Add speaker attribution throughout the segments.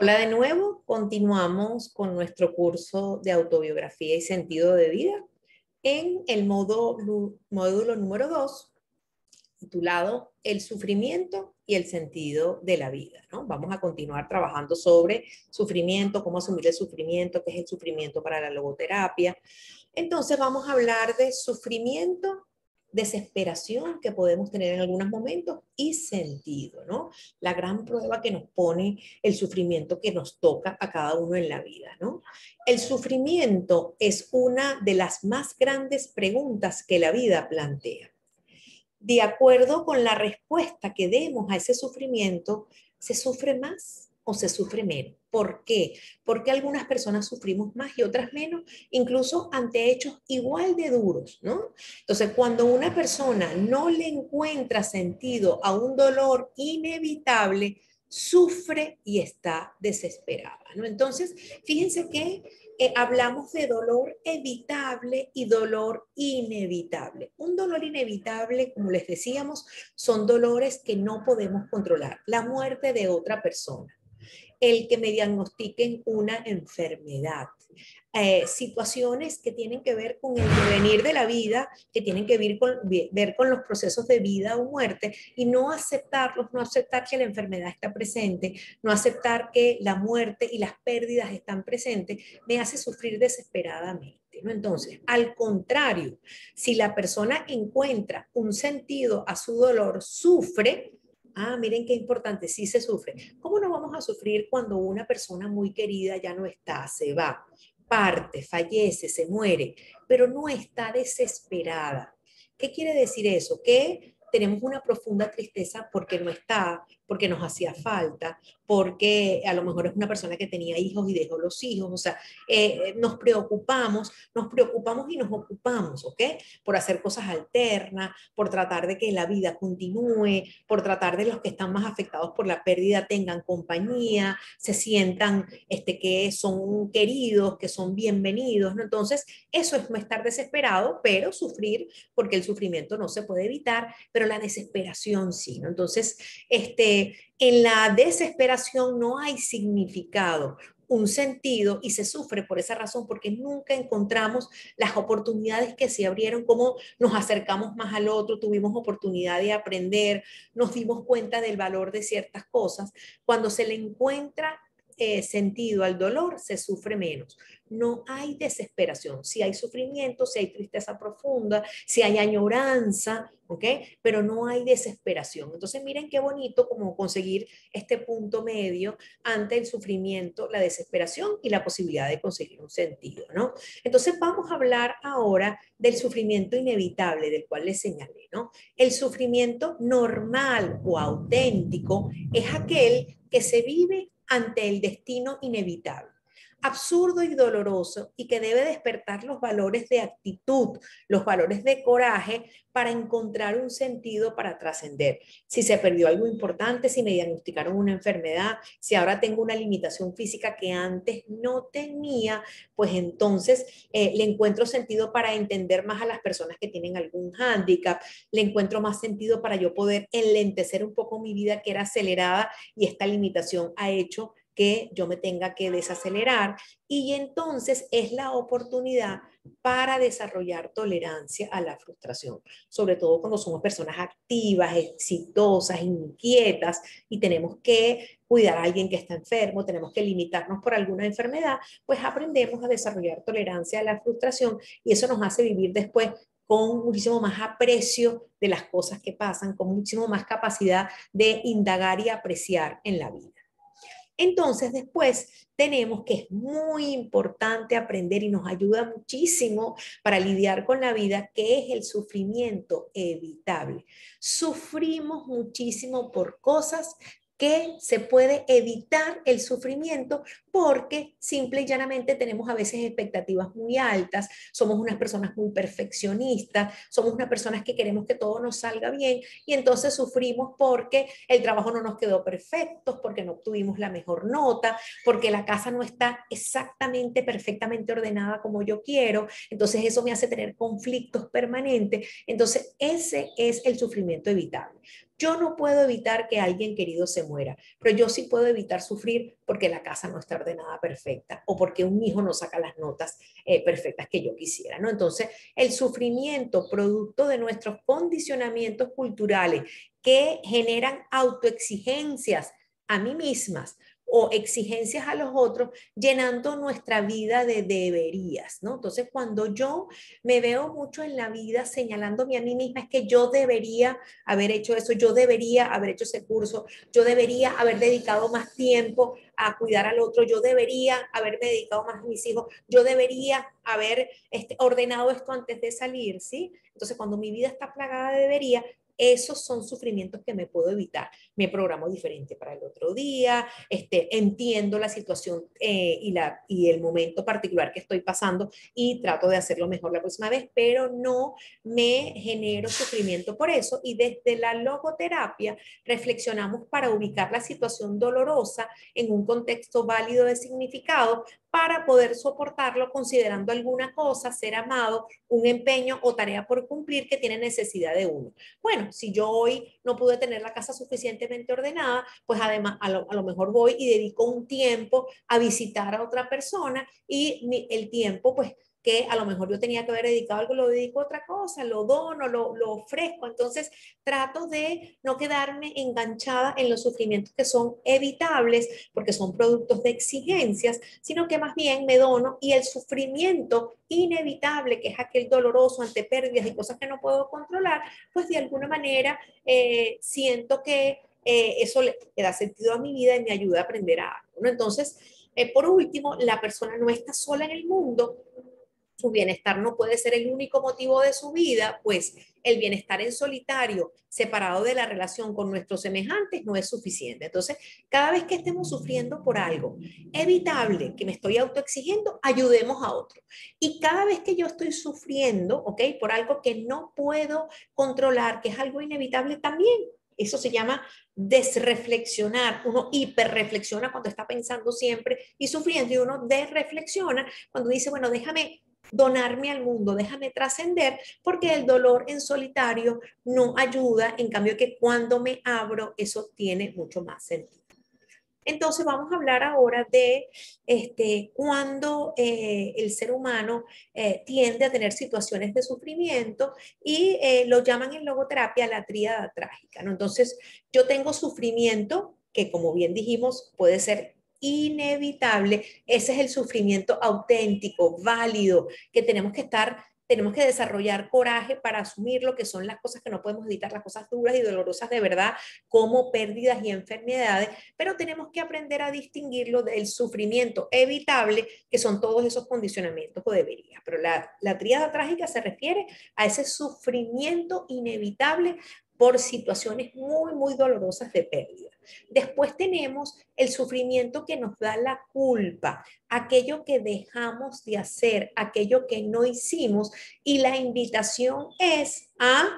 Speaker 1: Hola de nuevo, continuamos con nuestro curso de autobiografía y sentido de vida en el módulo número 2, titulado El sufrimiento y el sentido de la vida, ¿no? Vamos a continuar trabajando sobre sufrimiento, cómo asumir el sufrimiento, qué es el sufrimiento para la logoterapia. Entonces vamos a hablar de sufrimiento, desesperación que podemos tener en algunos momentos y sentido, ¿no? La gran prueba que nos pone el sufrimiento que nos toca a cada uno en la vida, ¿no? El sufrimiento es una de las más grandes preguntas que la vida plantea. De acuerdo con la respuesta que demos a ese sufrimiento, ¿se sufre más o se sufre menos? ¿Por qué? Porque algunas personas sufrimos más y otras menos, incluso ante hechos igual de duros, ¿no? Entonces, cuando una persona no le encuentra sentido a un dolor inevitable, sufre y está desesperada, ¿no? Entonces, fíjense que hablamos de dolor evitable y dolor inevitable. Un dolor inevitable, como les decíamos, son dolores que no podemos controlar. La muerte de otra persona, el que me diagnostiquen una enfermedad, situaciones que tienen que ver con el devenir de la vida, que tienen que ver con los procesos de vida o muerte, y no aceptarlos, no aceptar que la enfermedad está presente, no aceptar que la muerte y las pérdidas están presentes, me hace sufrir desesperadamente, ¿no? Entonces, al contrario, si la persona encuentra un sentido a su dolor, sufre. Ah, miren qué importante, sí se sufre. ¿Cómo no vamos a sufrir cuando una persona muy querida ya no está, se va, parte, fallece, se muere, pero no está desesperada? ¿Qué quiere decir eso? Que tenemos una profunda tristeza porque no está, porque nos hacía falta, porque a lo mejor es una persona que tenía hijos y dejó los hijos, o sea, nos preocupamos y nos ocupamos, ¿ok? Por hacer cosas alternas, por tratar de que la vida continúe, por tratar de los que están más afectados por la pérdida tengan compañía, se sientan que son queridos, que son bienvenidos, ¿no? Entonces, eso es no estar desesperado, pero sufrir, porque el sufrimiento no se puede evitar, pero la desesperación sí, ¿no? Entonces, en la desesperación no hay significado, un sentido, y se sufre por esa razón, porque nunca encontramos las oportunidades que se abrieron, cómo nos acercamos más al otro, tuvimos oportunidad de aprender, nos dimos cuenta del valor de ciertas cosas. Cuando se le encuentra sentido al dolor, se sufre menos. No hay desesperación. Si hay sufrimiento, si hay tristeza profunda, si hay añoranza, ¿ok? Pero no hay desesperación. Entonces, miren qué bonito como conseguir este punto medio ante el sufrimiento, la desesperación y la posibilidad de conseguir un sentido, ¿no? Entonces, vamos a hablar ahora del sufrimiento inevitable del cual les señalé, ¿no? El sufrimiento normal o auténtico es aquel que se vive ante el destino inevitable, absurdo y doloroso, y que debe despertar los valores de actitud, los valores de coraje para encontrar un sentido para trascender. Si se perdió algo importante, si me diagnosticaron una enfermedad, si ahora tengo una limitación física que antes no tenía, pues entonces le encuentro sentido para entender más a las personas que tienen algún hándicap, le encuentro más sentido para yo poder enlentecer un poco mi vida que era acelerada y esta limitación ha hecho que yo me tenga que desacelerar, y entonces es la oportunidad para desarrollar tolerancia a la frustración, sobre todo cuando somos personas activas, exitosas, inquietas y tenemos que cuidar a alguien que está enfermo, tenemos que limitarnos por alguna enfermedad, pues aprendemos a desarrollar tolerancia a la frustración, y eso nos hace vivir después con muchísimo más aprecio de las cosas que pasan, con muchísimo más capacidad de indagar y apreciar en la vida. Entonces, después tenemos que es muy importante aprender y nos ayuda muchísimo para lidiar con la vida, que es el sufrimiento evitable. Sufrimos muchísimo por cosas que se puede evitar el sufrimiento porque simple y llanamente tenemos a veces expectativas muy altas, somos unas personas muy perfeccionistas, somos unas personas que queremos que todo nos salga bien, y entonces sufrimos porque el trabajo no nos quedó perfecto, porque no obtuvimos la mejor nota, porque la casa no está exactamente, perfectamente ordenada como yo quiero, entonces eso me hace tener conflictos permanentes. Entonces ese es el sufrimiento evitable. Yo no puedo evitar que alguien querido se muera, pero yo sí puedo evitar sufrir porque la casa no está ordenada perfecta o porque un hijo no saca las notas perfectas que yo quisiera, ¿no? Entonces, el sufrimiento producto de nuestros condicionamientos culturales que generan autoexigencias a mí mismas o exigencias a los otros, llenando nuestra vida de deberías, ¿no? Entonces, cuando yo me veo mucho en la vida señalándome a mí misma, es que yo debería haber hecho eso, yo debería haber hecho ese curso, yo debería haber dedicado más tiempo a cuidar al otro, yo debería haberme dedicado más a mis hijos, yo debería haber ordenado esto antes de salir, ¿sí? Entonces, cuando mi vida está plagada de debería, esos son sufrimientos que me puedo evitar. Me programo diferente para el otro día, entiendo la situación y el momento particular que estoy pasando y trato de hacerlo mejor la próxima vez, pero no me genero sufrimiento por eso. Y desde la logoterapia reflexionamos para ubicar la situación dolorosa en un contexto válido de significado para poder soportarlo considerando alguna cosa, ser amado, un empeño o tarea por cumplir que tiene necesidad de uno. Bueno, si yo hoy no pude tener la casa suficientemente ordenada, pues además a lo mejor voy y dedico un tiempo a visitar a otra persona y el tiempo pues que a lo mejor yo tenía que haber dedicado algo, lo dedico a otra cosa, lo dono, lo ofrezco. Entonces trato de no quedarme enganchada en los sufrimientos que son evitables porque son productos de exigencias, sino que más bien me dono y el sufrimiento inevitable, que es aquel doloroso ante pérdidas y cosas que no puedo controlar, pues de alguna manera siento que eso le da sentido a mi vida y me ayuda a aprender a algo, ¿no? Entonces, por último, la persona no está sola en el mundo, su bienestar no puede ser el único motivo de su vida, pues el bienestar en solitario, separado de la relación con nuestros semejantes, no es suficiente. Entonces, cada vez que estemos sufriendo por algo evitable que me estoy autoexigiendo, ayudemos a otro. Y cada vez que yo estoy sufriendo, ¿ok? Por algo que no puedo controlar, que es algo inevitable también. Eso se llama desreflexionar. Uno hiperreflexiona cuando está pensando siempre y sufriendo, y uno desreflexiona cuando dice, bueno, déjame donarme al mundo, déjame trascender, porque el dolor en solitario no ayuda, en cambio que cuando me abro, eso tiene mucho más sentido. Entonces vamos a hablar ahora de cuando el ser humano tiende a tener situaciones de sufrimiento y lo llaman en logoterapia la tríada trágica, ¿no? Entonces yo tengo sufrimiento que, como bien dijimos, puede ser inevitable. Ese es el sufrimiento auténtico, válido, que tenemos que desarrollar coraje para asumir lo que son las cosas que no podemos evitar, las cosas duras y dolorosas de verdad, como pérdidas y enfermedades, pero tenemos que aprender a distinguirlo del sufrimiento evitable, que son todos esos condicionamientos o deberías. Pero la tríada trágica se refiere a ese sufrimiento inevitable por situaciones muy, muy dolorosas de pérdida. Después tenemos el sufrimiento que nos da la culpa, aquello que dejamos de hacer, aquello que no hicimos, y la invitación es a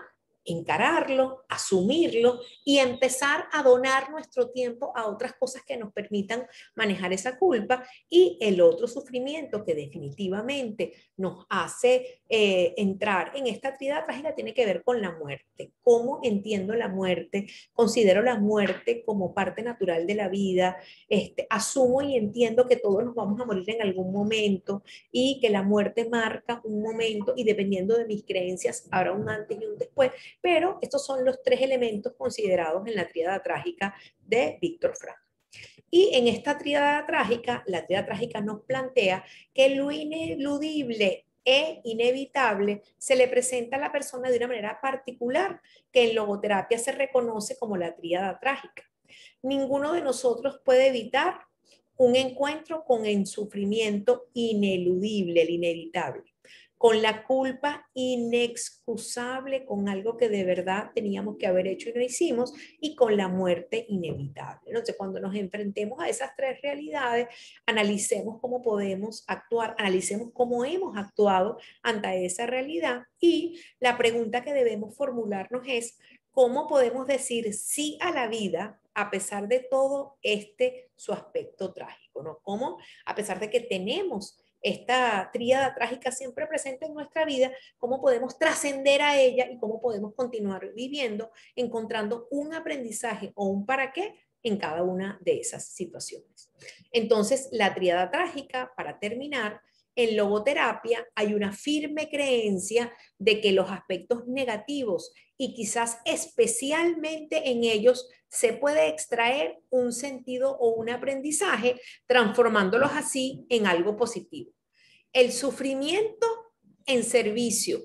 Speaker 1: encararlo, asumirlo y empezar a donar nuestro tiempo a otras cosas que nos permitan manejar esa culpa. Y el otro sufrimiento que definitivamente nos hace entrar en esta tríada trágica tiene que ver con la muerte. ¿Cómo entiendo la muerte? Considero la muerte como parte natural de la vida. Asumo y entiendo que todos nos vamos a morir en algún momento y que la muerte marca un momento y dependiendo de mis creencias habrá un antes y un después, pero estos son los tres elementos considerados en la tríada trágica de Víctor Frank. Y en esta tríada trágica, la tríada trágica nos plantea que lo ineludible e inevitable se le presenta a la persona de una manera particular, que en logoterapia se reconoce como la tríada trágica. Ninguno de nosotros puede evitar un encuentro con el sufrimiento ineludible, el inevitable, con la culpa inexcusable, con algo que de verdad teníamos que haber hecho y no hicimos, y con la muerte inevitable. Entonces, cuando nos enfrentemos a esas tres realidades, analicemos cómo podemos actuar, analicemos cómo hemos actuado ante esa realidad, y la pregunta que debemos formularnos es, ¿cómo podemos decir sí a la vida a pesar de todo su aspecto trágico, ¿no? ¿Cómo, a pesar de que tenemos esta tríada trágica siempre presente en nuestra vida, cómo podemos trascender a ella y cómo podemos continuar viviendo, encontrando un aprendizaje o un para qué en cada una de esas situaciones. Entonces, la tríada trágica, para terminar, en logoterapia hay una firme creencia de que los aspectos negativos y quizás especialmente en ellos se puede extraer un sentido o un aprendizaje, transformándolos así en algo positivo. El sufrimiento en servicio,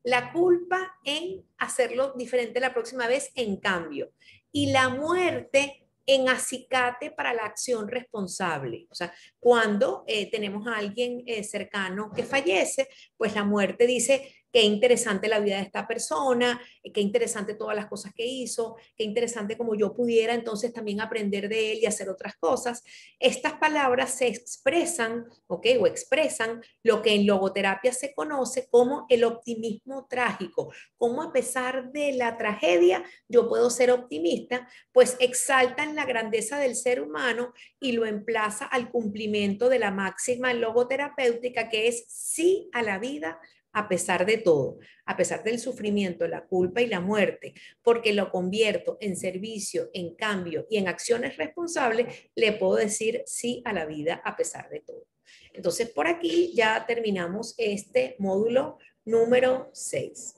Speaker 1: la culpa en hacerlo diferente la próxima vez en cambio, y la muerte en acicate para la acción responsable. O sea, cuando tenemos a alguien cercano que fallece, pues la muerte dice, qué interesante la vida de esta persona, qué interesante todas las cosas que hizo, qué interesante como yo pudiera entonces también aprender de él y hacer otras cosas. Estas palabras se expresan, ¿ok? O expresan lo que en logoterapia se conoce como el optimismo trágico, como a pesar de la tragedia yo puedo ser optimista, pues exaltan la grandeza del ser humano y lo emplaza al cumplimiento de la máxima logoterapéutica que es sí a la vida a pesar de todo, a pesar del sufrimiento, la culpa y la muerte, porque lo convierto en servicio, en cambio y en acciones responsables, le puedo decir sí a la vida a pesar de todo. Entonces, por aquí ya terminamos este módulo número 6.